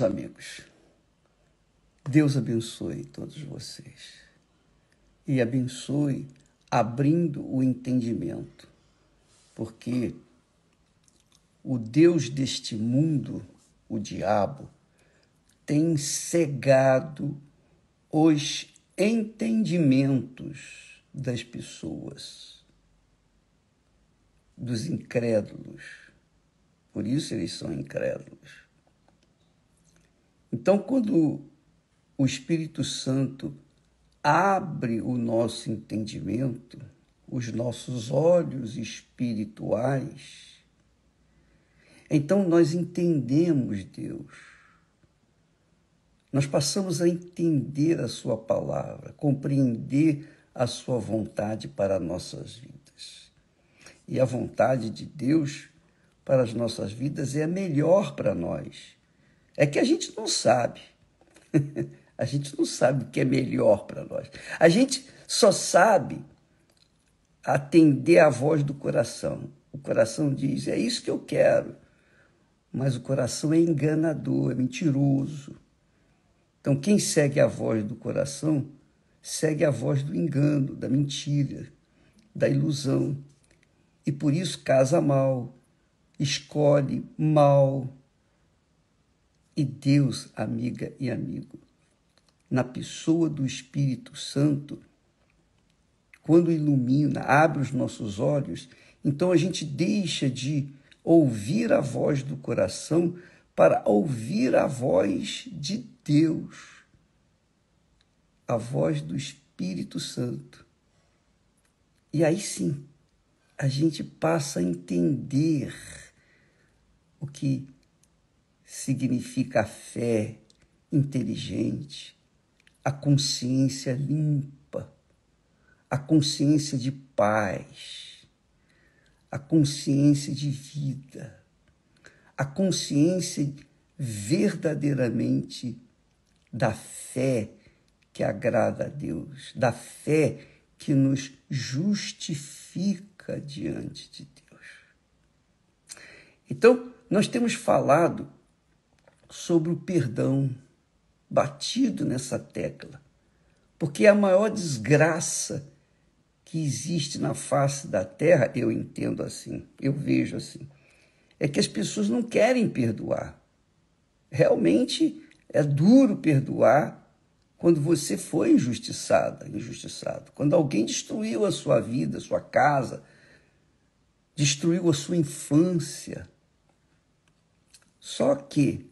Amigos, Deus abençoe todos vocês e abençoe abrindo o entendimento, porque o Deus deste mundo, o diabo, tem cegado os entendimentos das pessoas, dos incrédulos. Por isso eles são incrédulos. Então, quando o Espírito Santo abre o nosso entendimento, os nossos olhos espirituais, então nós entendemos Deus. Nós passamos a entender a sua palavra, compreender a sua vontade para nossas vidas. E a vontade de Deus para as nossas vidas é a melhor para nós. É que a gente não sabe. A gente não sabe o que é melhor para nós. A gente só sabe atender à voz do coração. O coração diz, é isso que eu quero. Mas o coração é enganador, é mentiroso. Então, quem segue a voz do coração, segue a voz do engano, da mentira, da ilusão. E por isso casa mal, escolhe mal. E Deus, amiga e amigo, na pessoa do Espírito Santo, quando ilumina, abre os nossos olhos, então a gente deixa de ouvir a voz do coração para ouvir a voz de Deus, a voz do Espírito Santo. E aí sim, a gente passa a entender o que significa a fé inteligente, a consciência limpa, a consciência de paz, a consciência de vida, a consciência verdadeiramente da fé que agrada a Deus, da fé que nos justifica diante de Deus. Então, nós temos falado sobre o perdão, batido nessa tecla, porque a maior desgraça que existe na face da terra, eu entendo assim, eu vejo assim, é que as pessoas não querem perdoar. Realmente é duro perdoar quando você foi injustiçado. Quando alguém destruiu a sua vida, a sua casa, destruiu a sua infância. Só que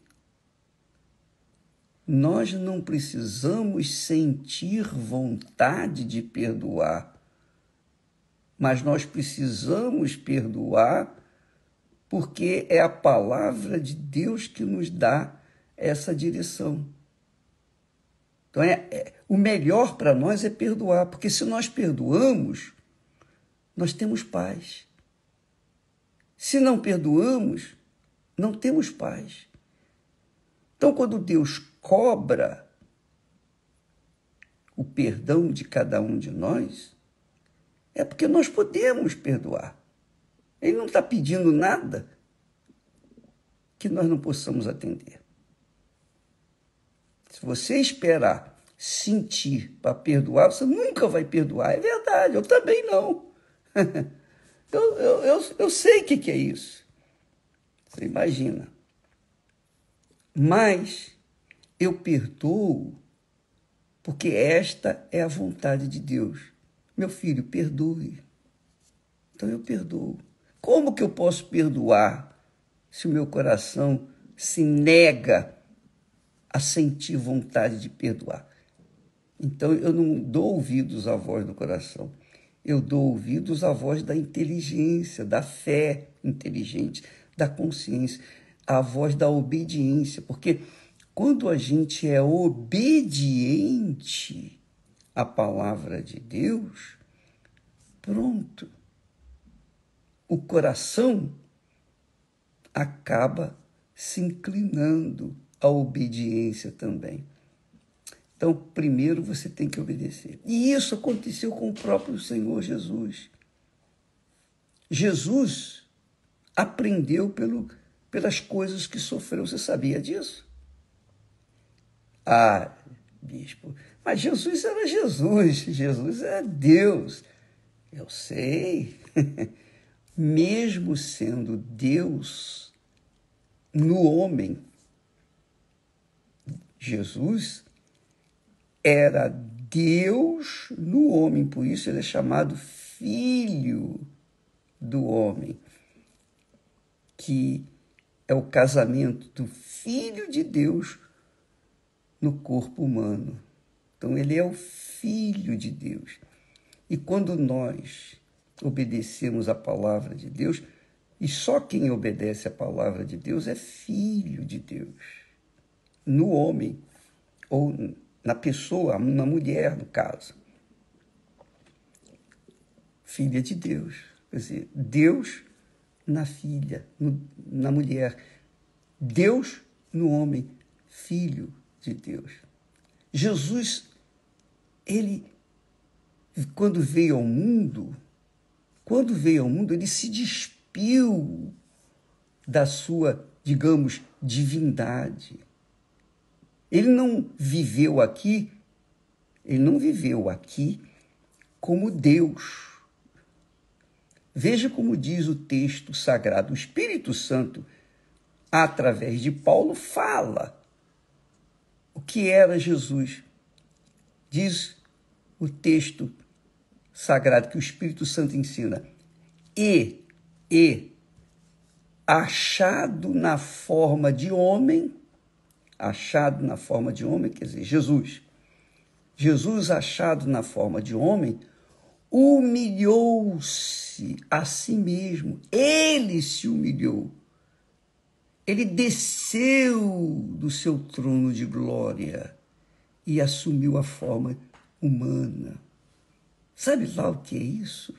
nós não precisamos sentir vontade de perdoar, mas nós precisamos perdoar porque é a palavra de Deus que nos dá essa direção. Então, o melhor para nós é perdoar, porque se nós perdoamos, nós temos paz. Se não perdoamos, não temos paz. Então, quando Deus cobra o perdão de cada um de nós, é porque nós podemos perdoar. Ele não está pedindo nada que nós não possamos atender. Se você esperar sentir para perdoar, você nunca vai perdoar. É verdade, eu também não. Eu sei o que é isso. Você imagina. Mas eu perdoo porque esta é a vontade de Deus. Meu filho, perdoe. Então eu perdoo. Como que eu posso perdoar se o meu coração se nega a sentir vontade de perdoar? Então eu não dou ouvidos à voz do coração. Eu dou ouvidos à voz da inteligência, da fé inteligente, da consciência, à voz da obediência. Porque quando a gente é obediente à palavra de Deus, pronto. O coração acaba se inclinando à obediência também. Então, primeiro você tem que obedecer. E isso aconteceu com o próprio Senhor Jesus. Jesus aprendeu pelas coisas que sofreu. Você sabia disso? Ah, bispo, mas Jesus era Jesus, Jesus era Deus. Eu sei. Mesmo sendo Deus no homem, Jesus era Deus no homem, por isso ele é chamado Filho do Homem, que é o casamento do Filho de Deus no corpo humano. Então ele é o Filho de Deus. E quando nós obedecemos a palavra de Deus, e só quem obedece a palavra de Deus é filho de Deus, no homem, ou na pessoa, na mulher, no caso. Filha de Deus, quer dizer, Deus na filha, na mulher, Deus no homem, filho de Deus. Jesus, ele, quando veio ao mundo, ele se despiu da sua, digamos, divindade. Ele não viveu aqui como Deus. Veja como diz o texto sagrado. O Espírito Santo, através de Paulo, fala o que era Jesus. Diz o texto sagrado que o Espírito Santo ensina. E achado na forma de homem, quer dizer, Jesus achado na forma de homem, humilhou-se a si mesmo. Ele se humilhou. Ele desceu do seu trono de glória e assumiu a forma humana. Sabe lá o que é isso?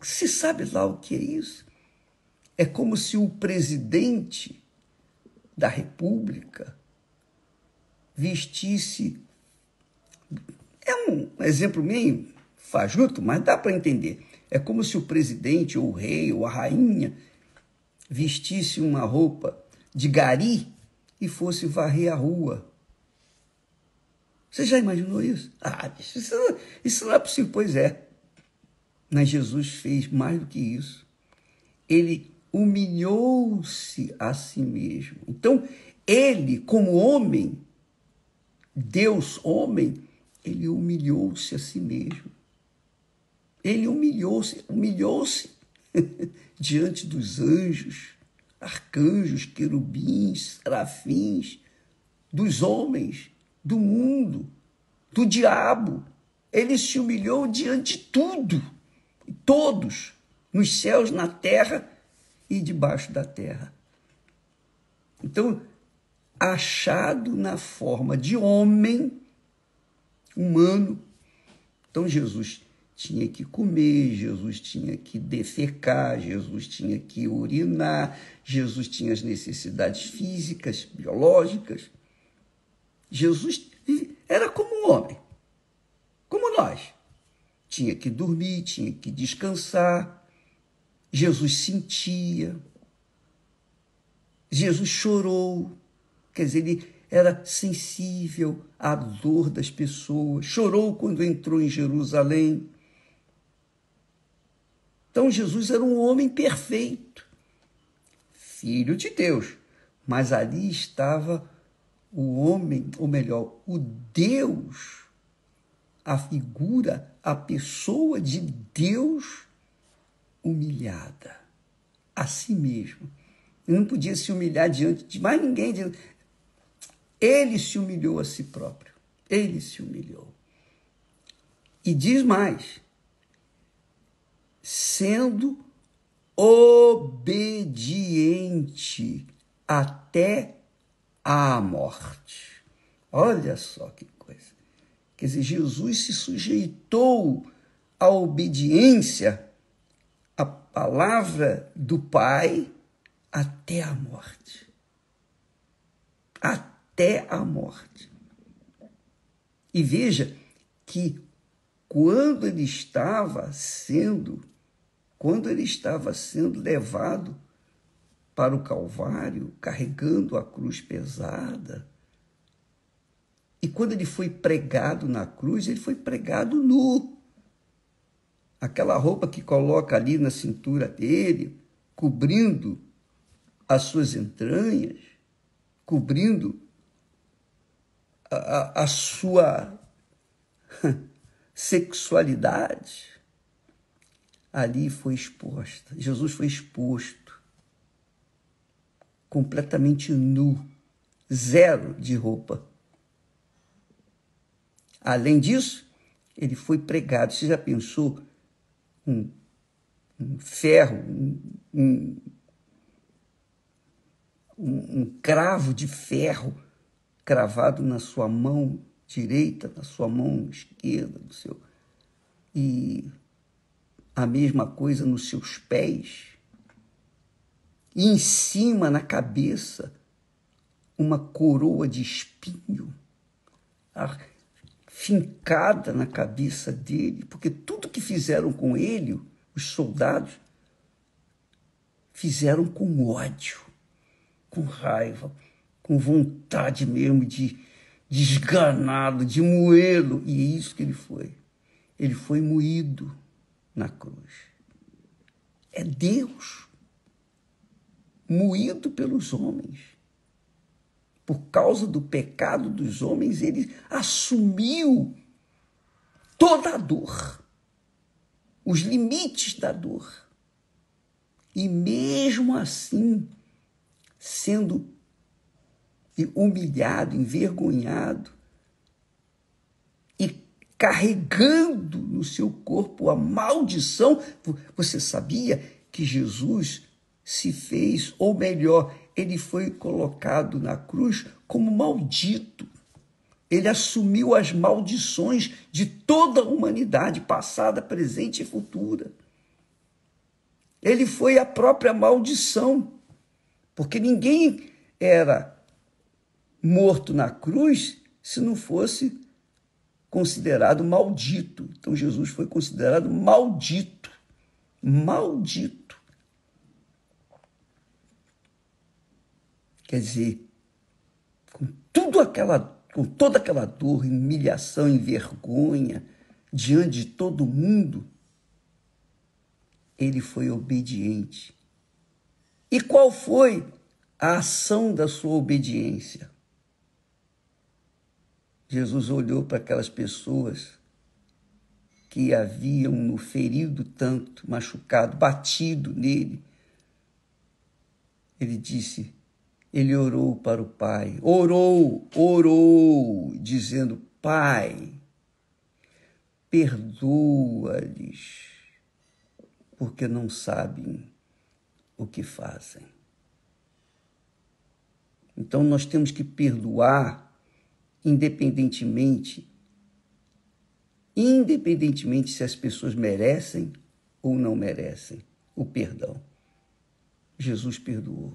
Você sabe lá o que é isso? É como se o presidente da República vestisse... É um exemplo meio fajuto, mas dá para entender. É como se o presidente, ou o rei, ou a rainha vestisse uma roupa de gari e fosse varrer a rua. Você já imaginou isso? Isso não é possível. Pois é. Mas Jesus fez mais do que isso. Ele humilhou-se a si mesmo. Então, ele, como homem, Deus homem, ele humilhou-se a si mesmo. Ele humilhou-se diante dos anjos, arcanjos, querubins, serafins, dos homens, do mundo, do diabo. Ele se humilhou diante de tudo, todos, nos céus, na terra e debaixo da terra. Então, achado na forma de homem, humano, então Jesus tinha que comer, Jesus tinha que defecar, Jesus tinha que urinar, Jesus tinha as necessidades físicas, biológicas. Jesus era como um homem, como nós. Tinha que dormir, tinha que descansar. Jesus sentia. Jesus chorou. Quer dizer, ele era sensível à dor das pessoas. Chorou quando entrou em Jerusalém. Então, Jesus era um homem perfeito, filho de Deus. Mas ali estava o homem, ou melhor, o Deus, a figura, a pessoa de Deus humilhada a si mesmo. Ele não podia se humilhar diante de mais ninguém. Ele se humilhou a si próprio. Ele se humilhou. E diz mais, sendo obediente até a morte. Olha só que coisa. Quer dizer, Jesus se sujeitou à obediência à palavra do Pai até a morte. Até a morte. E veja que quando ele estava sendo levado para o Calvário, carregando a cruz pesada. E quando ele foi pregado na cruz, ele foi pregado nu. Aquela roupa que coloca ali na cintura dele, cobrindo as suas entranhas, cobrindo a sua sexualidade, ali foi exposta. Jesus foi exposto, completamente nu, zero de roupa. Além disso, ele foi pregado. Você já pensou um ferro, um cravo de ferro cravado na sua mão direita, na sua mão esquerda, e a mesma coisa nos seus pés, e em cima, na cabeça, uma coroa de espinho fincada na cabeça dele, porque tudo que fizeram com ele, os soldados, fizeram com ódio, com raiva, com vontade mesmo de esganá-lo, de moê-lo. E é isso que ele foi. Ele foi moído na cruz. É Deus moído pelos homens. Por causa do pecado dos homens, ele assumiu toda a dor, os limites da dor. E mesmo assim, sendo humilhado, envergonhado, e carregando no seu corpo a maldição. Você sabia que Jesus se fez, ou melhor, ele foi colocado na cruz como maldito. Ele assumiu as maldições de toda a humanidade, passada, presente e futura. Ele foi a própria maldição, porque ninguém era morto na cruz se não fosse considerado maldito. Então Jesus foi considerado maldito. Maldito. Quer dizer, com toda aquela dor, humilhação e vergonha diante de todo mundo, ele foi obediente. E qual foi a ação da sua obediência? Jesus olhou para aquelas pessoas que haviam no ferido tanto, machucado, batido nele. Ele disse, ele orou para o Pai, orou, dizendo, Pai, perdoa-lhes, porque não sabem o que fazem. Então nós temos que perdoar independentemente se as pessoas merecem ou não merecem o perdão. Jesus perdoou.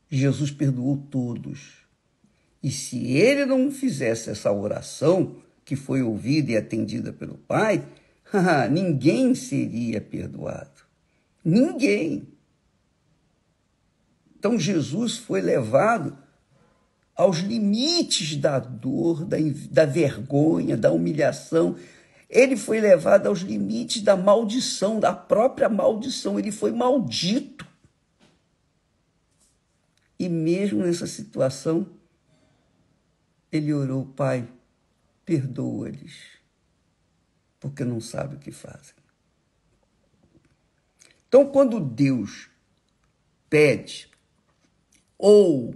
Jesus perdoou todos. E se ele não fizesse essa oração, que foi ouvida e atendida pelo Pai, ninguém seria perdoado. Ninguém. Então Jesus foi levado aos limites da dor, da vergonha, da humilhação. Ele foi levado aos limites da maldição, da própria maldição. Ele foi maldito. E mesmo nessa situação, ele orou, Pai, perdoa-lhes, porque não sabem o que fazem. Então, quando Deus pede ou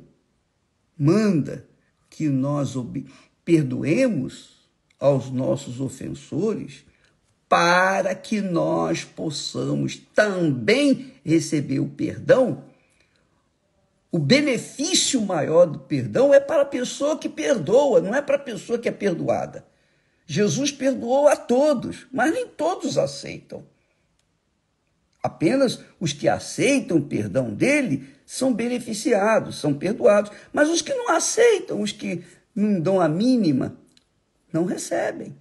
manda que nós perdoemos aos nossos ofensores, para que nós possamos também receber o perdão, o benefício maior do perdão é para a pessoa que perdoa, não é para a pessoa que é perdoada. Jesus perdoou a todos, mas nem todos aceitam. Apenas os que aceitam o perdão dele são beneficiados, são perdoados. Mas os que não aceitam, os que não dão a mínima, não recebem.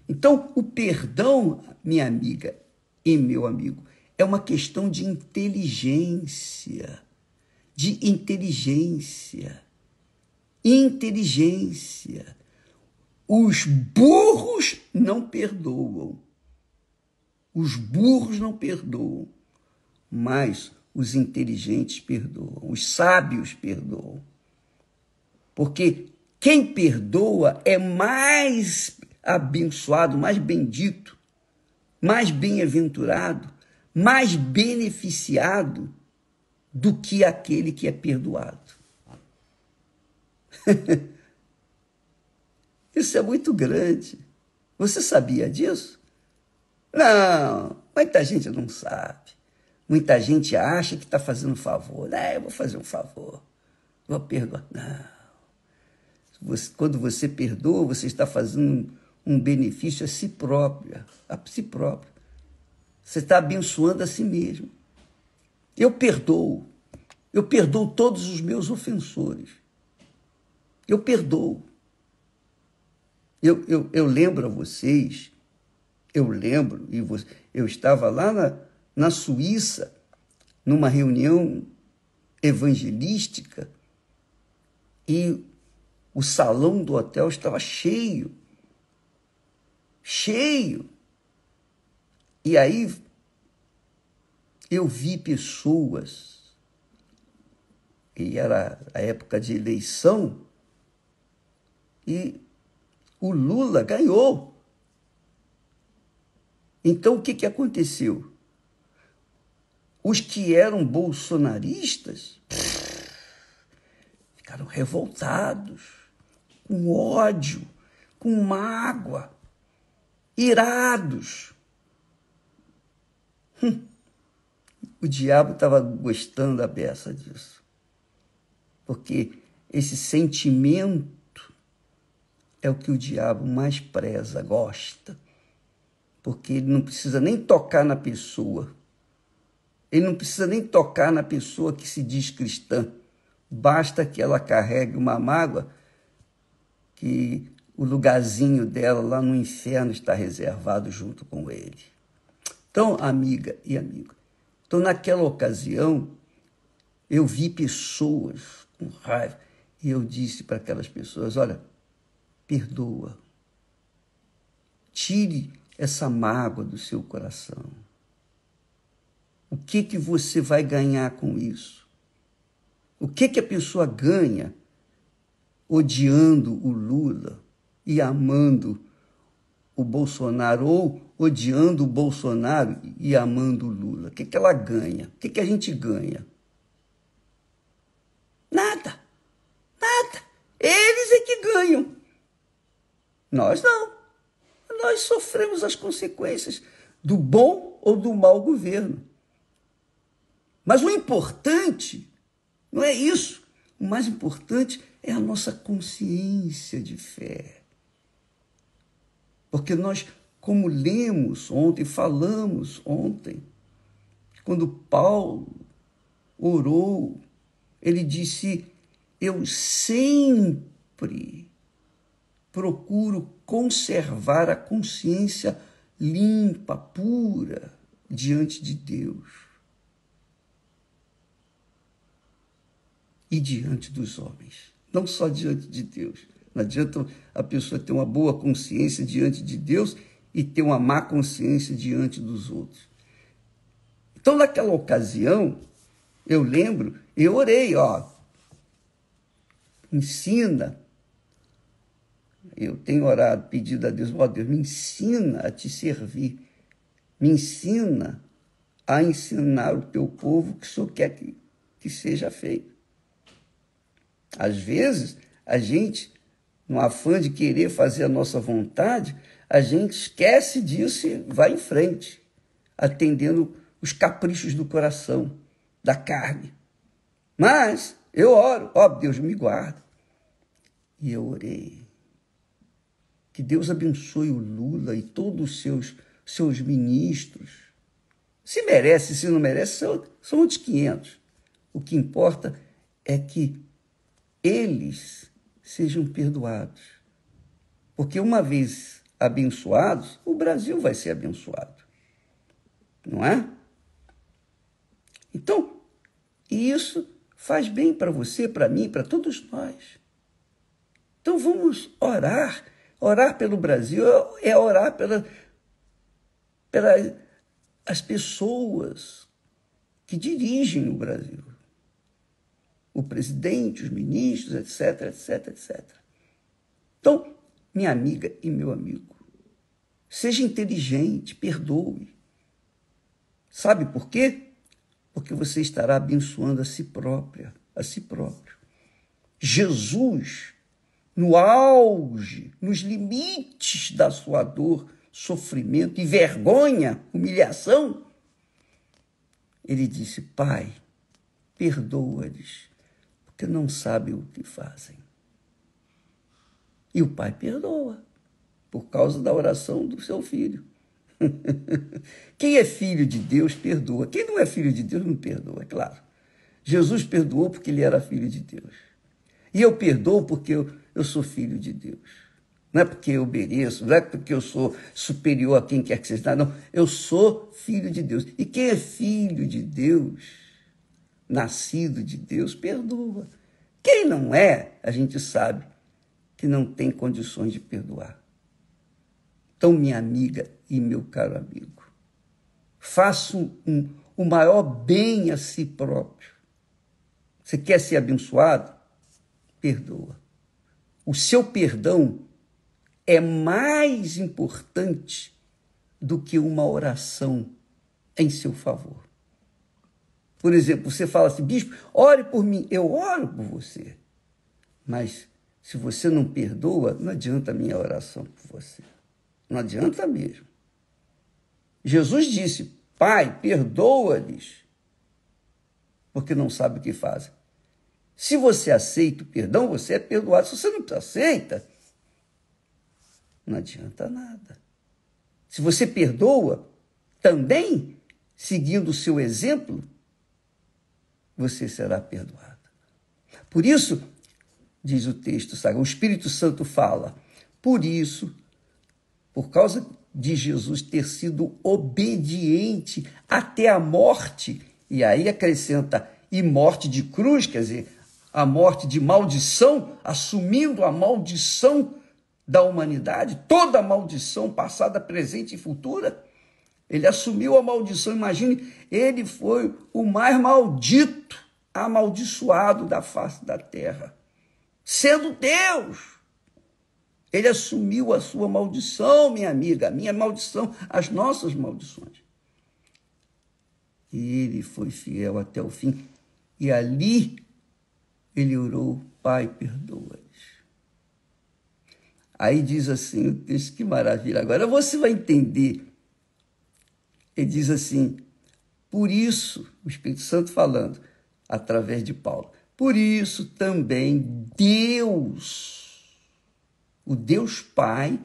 Então, o perdão, minha amiga e meu amigo, é uma questão de inteligência. de inteligência. Inteligência. Os burros não perdoam. Os burros não perdoam, mas os inteligentes perdoam, os sábios perdoam. Porque quem perdoa é mais abençoado, mais bendito, mais bem-aventurado, mais beneficiado do que aquele que é perdoado. Isso é muito grande. Você sabia disso? Não, muita gente não sabe. Muita gente acha que está fazendo favor. Eu vou fazer um favor, vou perdoar. Não. Quando você perdoa, você está fazendo um benefício a si próprio. Você está abençoando a si mesmo. Eu perdoo todos os meus ofensores. Eu perdoo. Eu lembro a vocês, eu estava lá na Suíça, numa reunião evangelística, e o salão do hotel estava cheio. E aí eu vi pessoas, e era a época de eleição, e o Lula ganhou. Então, o que aconteceu? Os que eram bolsonaristas ficaram revoltados, com ódio, com mágoa, irados. O diabo estava gostando a beça disso. Porque esse sentimento é o que o diabo mais preza, gosta. Porque ele não precisa nem tocar na pessoa. Ele não precisa nem tocar na pessoa que se diz cristã. Basta que ela carregue uma mágoa, que o lugarzinho dela lá no inferno está reservado junto com ele. Então, amiga e amigo, naquela ocasião, eu vi pessoas com raiva e eu disse para aquelas pessoas, olha, perdoa. Tire essa mágoa do seu coração. O que você vai ganhar com isso? O que a pessoa ganha odiando o Lula e amando o Bolsonaro, ou odiando o Bolsonaro e amando o Lula? O que ela ganha? O que a gente ganha? Nada. Eles é que ganham. Nós não. Nós sofremos as consequências do bom ou do mau governo. Mas o importante não é isso. O mais importante é a nossa consciência de fé. Porque nós, como lemos ontem, falamos ontem, quando Paulo orou, ele disse, eu sempre procuro conservar a consciência limpa, pura, diante de Deus e diante dos homens. Não só diante de Deus. Não adianta a pessoa ter uma boa consciência diante de Deus e ter uma má consciência diante dos outros. Então, naquela ocasião, eu lembro, eu orei, ensina. Eu tenho orado, pedido a Deus, Deus, me ensina a te servir. Me ensina a ensinar o teu povo que o Senhor quer que seja feito. Às vezes, a gente, no afã de querer fazer a nossa vontade, a gente esquece disso e vai em frente, atendendo os caprichos do coração, da carne. Mas eu oro, Deus me guarda. E eu orei. Que Deus abençoe o Lula e todos os seus ministros. Se merece, se não merece, são outros 500. O que importa é que eles sejam perdoados. Porque uma vez abençoados, o Brasil vai ser abençoado. Não é? Então, isso faz bem para você, para mim, para todos nós. Então vamos orar. Orar pelo Brasil é orar pelas as pessoas que dirigem o Brasil. O presidente, os ministros, etc, etc, etc. Então, minha amiga e meu amigo, seja inteligente, perdoe. Sabe por quê? Porque você estará abençoando a si própria, a si próprio. Jesus, no auge, nos limites da sua dor, sofrimento e vergonha, humilhação, ele disse: Pai, perdoa-lhes, porque não sabem o que fazem. E o Pai perdoa, por causa da oração do seu filho. Quem é filho de Deus, perdoa. Quem não é filho de Deus, não perdoa, é claro. Jesus perdoou porque ele era filho de Deus. E eu perdoo porque eu sou filho de Deus. Não é porque eu obedeço, não é porque eu sou superior a quem quer que seja. Não, eu sou filho de Deus. E quem é filho de Deus, nascido de Deus, perdoa. Quem não é, a gente sabe que não tem condições de perdoar. Então, minha amiga e meu caro amigo, faça o maior bem a si próprio. Você quer ser abençoado? Perdoa. O seu perdão é mais importante do que uma oração em seu favor. Por exemplo, você fala assim: bispo, ore por mim. Eu oro por você. Mas se você não perdoa, não adianta a minha oração por você. Não adianta mesmo. Jesus disse: Pai, perdoa-lhes, porque não sabe o que fazem. Se você aceita o perdão, você é perdoado. Se você não aceita, não adianta nada. Se você perdoa, também, seguindo o seu exemplo, você será perdoado. Por isso, diz o texto sagrado, o Espírito Santo fala, por isso, por causa de Jesus ter sido obediente até a morte, e aí acrescenta, e morte de cruz, quer dizer, a morte de maldição, assumindo a maldição da humanidade, toda a maldição passada, presente e futura. Ele assumiu a maldição, imagine, ele foi o mais maldito, amaldiçoado da face da terra, sendo Deus. Ele assumiu a sua maldição, minha amiga, a minha maldição, as nossas maldições. E ele foi fiel até o fim. E ali ele orou: Pai, perdoa-lhes. Aí diz assim o texto, que maravilha. Agora você vai entender. Ele diz assim: por isso, o Espírito Santo falando, através de Paulo, por isso também Deus, o Deus Pai,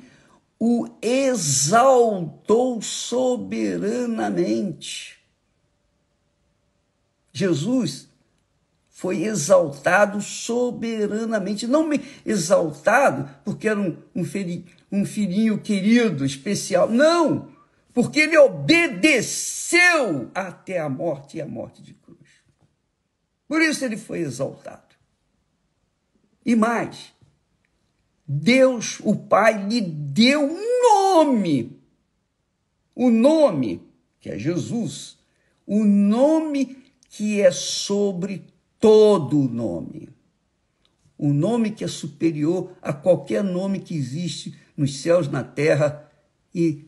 o exaltou soberanamente. Jesus foi exaltado soberanamente, não exaltado porque era um filhinho querido, especial, não, porque ele obedeceu até a morte e a morte de cruz. Por isso ele foi exaltado. E mais, Deus, o Pai, lhe deu um nome. O nome, que é Jesus, o nome que é sobre todo nome. O nome que é superior a qualquer nome que existe nos céus, na terra e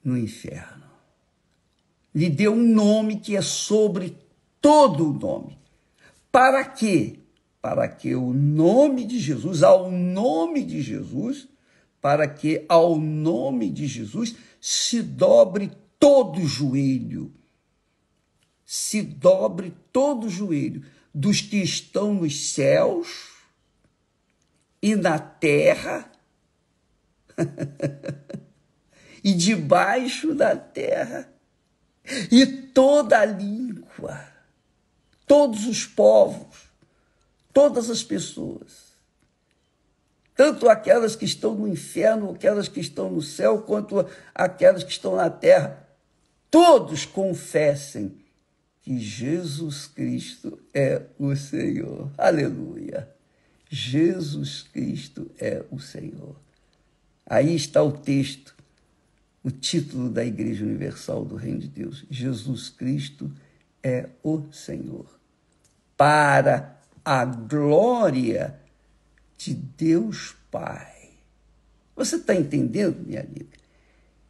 no inferno. Lhe deu um nome que é sobre todo nome. Para quê? Para que o nome de Jesus, ao nome de Jesus, para que ao nome de Jesus se dobre todo o joelho. Se dobre todo o joelho dos que estão nos céus e na terra e debaixo da terra, e toda a língua, todos os povos, todas as pessoas, tanto aquelas que estão no inferno, aquelas que estão no céu, quanto aquelas que estão na terra, todos confessem que Jesus Cristo é o Senhor. Aleluia! Jesus Cristo é o Senhor. Aí está o texto, o título da Igreja Universal do Reino de Deus. Jesus Cristo é o Senhor. Para a glória de Deus Pai. Você está entendendo, minha amiga?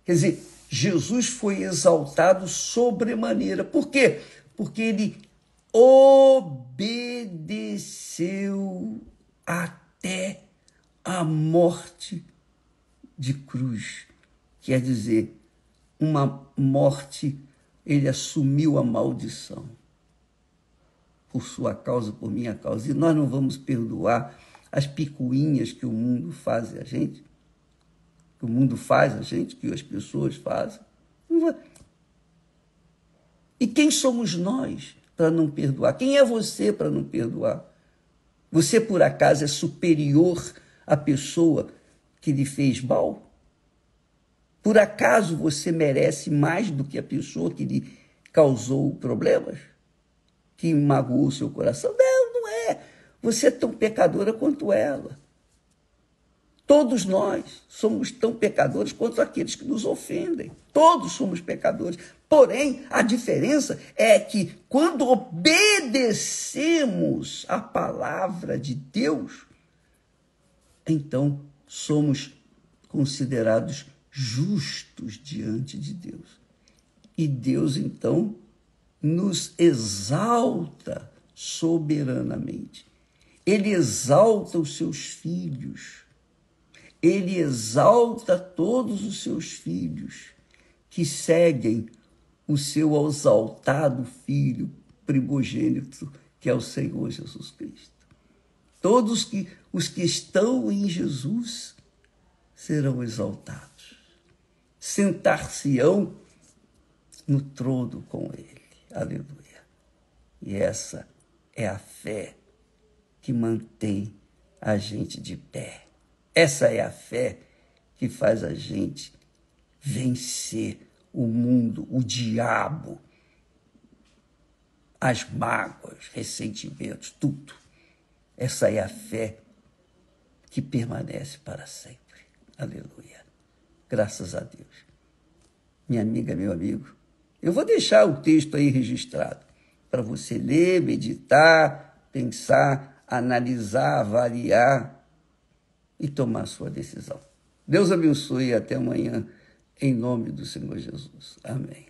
Quer dizer, Jesus foi exaltado sobremaneira. Por quê? Porque ele obedeceu até a morte de cruz. Quer dizer, uma morte, ele assumiu a maldição por sua causa, por minha causa. E nós não vamos perdoar as picuinhas que o mundo faz a gente, que as pessoas fazem. E quem somos nós para não perdoar? Quem é você para não perdoar? Você, por acaso, é superior à pessoa que lhe fez mal? Por acaso você merece mais do que a pessoa que lhe causou problemas? Que magoou o seu coração? Não, não é. Você é tão pecadora quanto ela. Todos nós somos tão pecadores quanto aqueles que nos ofendem. Todos somos pecadores. Porém, a diferença é que quando obedecemos a palavra de Deus, então somos considerados justos diante de Deus. E Deus, então, nos exalta soberanamente. Ele exalta os seus filhos. Ele exalta todos os seus filhos que seguem o seu exaltado Filho primogênito, que é o Senhor Jesus Cristo. Todos os que estão em Jesus serão exaltados. Sentar-se-ão no trono com ele. Aleluia. E essa é a fé que mantém a gente de pé. Essa é a fé que faz a gente vencer o mundo, o diabo, as mágoas, ressentimentos, tudo. Essa é a fé que permanece para sempre. Aleluia. Graças a Deus. Minha amiga, meu amigo, eu vou deixar o texto aí registrado para você ler, meditar, pensar, analisar, avaliar e tomar sua decisão. Deus abençoe e até amanhã, em nome do Senhor Jesus. Amém.